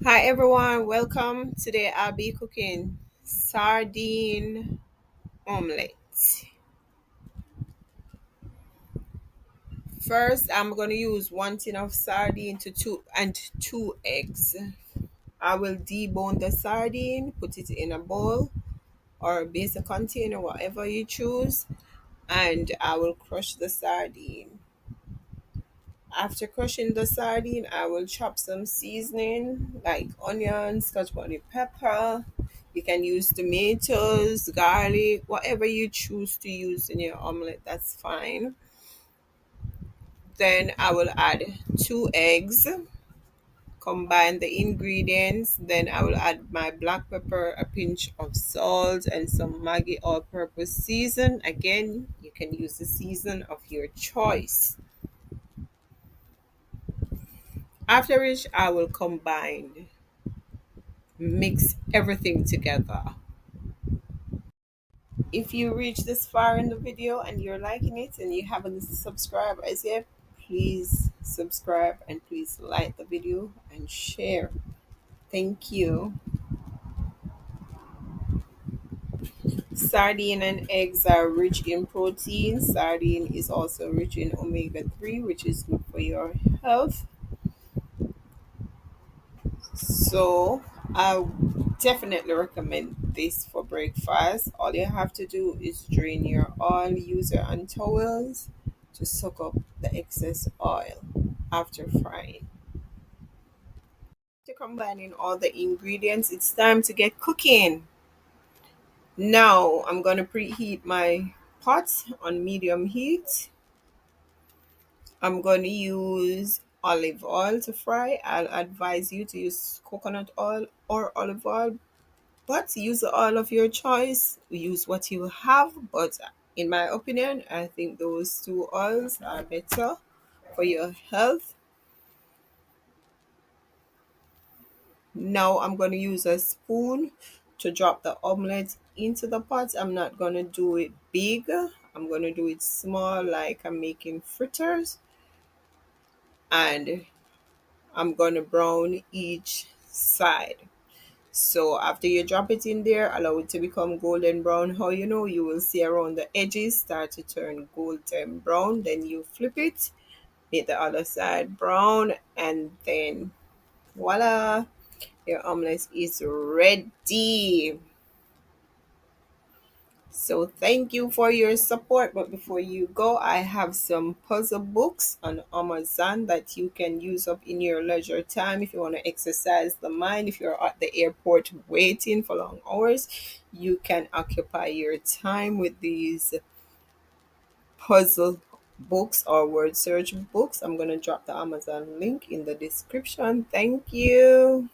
Hi everyone, welcome. Today I'll be cooking sardine omelet. First, I'm going to use 1 tin of sardine to two eggs. I will debone the sardine, put it in a bowl or a basic container, whatever you choose, and I will crush the sardine. After crushing the sardine, I will chop some seasoning like onions, scotch bonnet pepper. You can use tomatoes, garlic, whatever you choose to use in your omelet, that's fine. Then I will add 2 eggs, combine the ingredients. Then I will add my black pepper, a pinch of salt, and some Maggi all purpose season. Again, you can use the season of your choice. After which, I will mix everything together. If you reach this far in the video and you're liking it and you haven't subscribed as yet, please subscribe and please like the video and share. Thank you. Sardine and eggs are rich in protein. Sardine is also rich in omega 3, which is good for your health. So I definitely recommend this for breakfast. All you have to do is drain your oil, use your hand towels to soak up the excess oil after frying. After combining all the ingredients, it's time to get cooking. Now I'm gonna preheat my pot on medium heat. I'm going to use olive oil to fry. I'll advise you to use coconut oil or olive oil, but use the oil of your choice. Use what you have, but in my opinion, I think those two oils are better for your health. Now I'm going to use a spoon to drop the omelette into the pot. I'm not going to do it big. I'm going to do it small like I'm making fritters, and I'm going to brown each side. So after you drop it in there, allow it to become golden brown. How you know? You will see around the edges start to turn golden brown. Then you flip it, make the other side brown, and then voila, your omelette is ready. So thank you for your support. But before you go, I have some puzzle books on Amazon that you can use up in your leisure time if you want to exercise the mind. If you're at the airport waiting for long hours, you can occupy your time with these puzzle books or word search books. I'm going to drop the Amazon link in the description. Thank you.